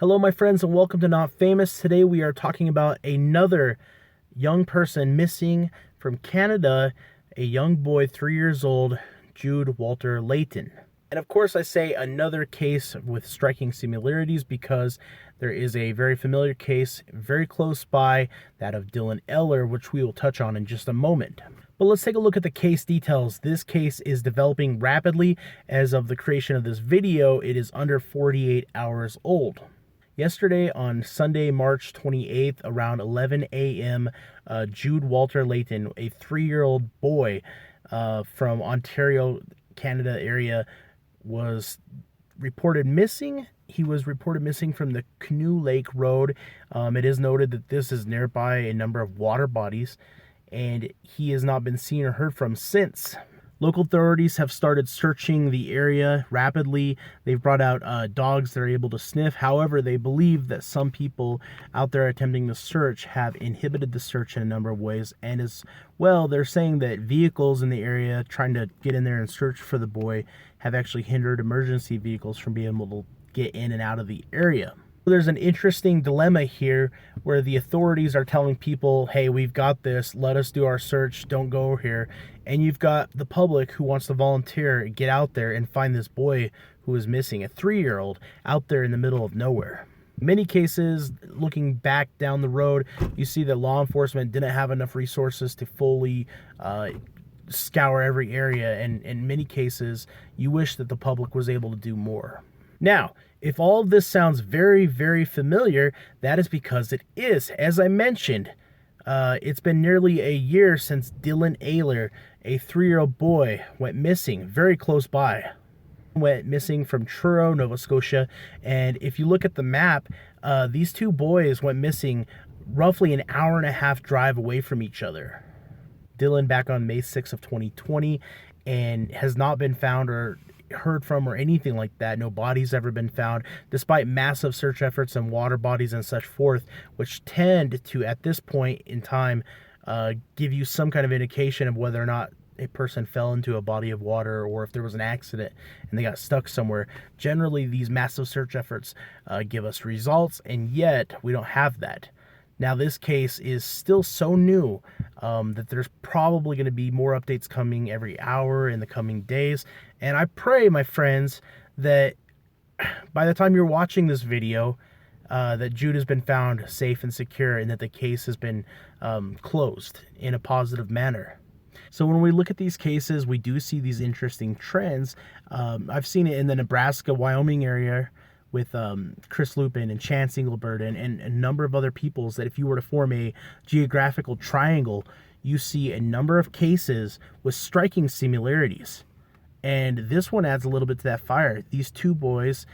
Hello, my friends, and welcome to Not Famous. Today we are talking about another young person missing from Canada, a young boy, 3 years old, Jude Walter Leyton. And of course, I say another case with striking similarities because there is a very familiar case very close by, that of Dylan Ehler, which we will touch on in just a moment. But let's take a look at the case details. This case is developing rapidly. As of the creation of this video, it is under 48 hours old. Yesterday, on Sunday, March 28th, around 11 a.m., Jude Walter Leyton, a 3-year-old boy from Ontario, Canada area, was reported missing. He was reported missing from the Canoe Lake road. It is noted that this is nearby a number of water bodies, and he has not been seen or heard from since. Local authorities have started searching the area rapidly. They've brought out dogs that are able to sniff. However, they believe that some people out there attempting the search have inhibited the search in a number of ways. And as well, they're saying that vehicles in the area trying to get in there and search for the boy have actually hindered emergency vehicles from being able to get in and out of the area. There's an interesting dilemma here where the authorities are telling people, hey, we've got this, let us do our search, don't go over here. And you've got the public who wants to volunteer, get out there and find this boy who is missing, a 3-year-old, out there in the middle of nowhere. In many cases, looking back down the road, you see that law enforcement didn't have enough resources to fully scour every area, and in many cases, you wish that the public was able to do more. Now, if all of this sounds very, very familiar, that is because it is. As I mentioned, it's been nearly a year since Dylan Ehler, a 3-year-old boy, went missing very close by. Went missing from Truro, Nova Scotia, and if you look at the map, these two boys went missing roughly an hour-and-a-half drive away from each other. Dylan back on May 6th of 2020 and has not been found or heard from or anything like that. No bodies ever been found, despite massive search efforts and water bodies and such forth, which tend to, at this point in time, give you some kind of indication of whether or not a person fell into a body of water or if there was an accident and they got stuck somewhere. Generally, these massive search efforts give us results, and yet we don't have that. Now, this case is still so new that there's probably going to be more updates coming every hour in the coming days. And I pray, my friends, that by the time you're watching this video, that Jude has been found safe and secure and that the case has been closed in a positive manner. So when we look at these cases, we do see these interesting trends. I've seen it in the Nebraska, Wyoming area with Chris Lupin and Chance Engelbert and a number of other peoples, that if you were to form a geographical triangle, you see a number of cases with striking similarities. And this one adds a little bit to that fire. These two boys,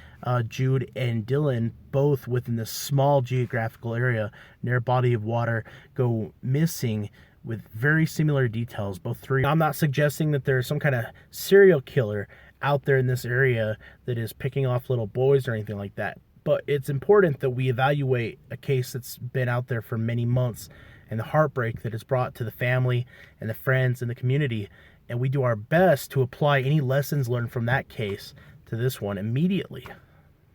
Jude and Dylan, both within this small geographical area near a body of water, go missing with very similar details, both three. I'm not suggesting that there's some kind of serial killer out there in this area that is picking off little boys or anything like that. But it's important that we evaluate a case that's been out there for many months and the heartbreak that is brought to the family and the friends and the community. And we do our best to apply any lessons learned from that case to this one immediately.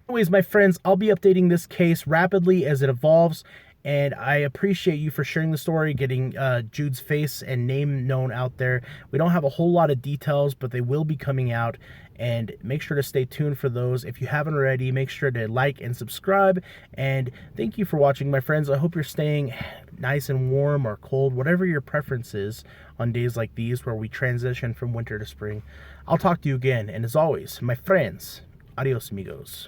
Anyways, my friends, I'll be updating this case rapidly as it evolves. And I appreciate you for sharing the story, getting Jude's face and name known out there. We don't have a whole lot of details, but they will be coming out. And make sure to stay tuned for those. If you haven't already, make sure to like and subscribe. And thank you for watching, my friends. I hope you're staying nice and warm or cold, whatever your preference is on days like these where we transition from winter to spring. I'll talk to you again. And as always, my friends, adios, amigos.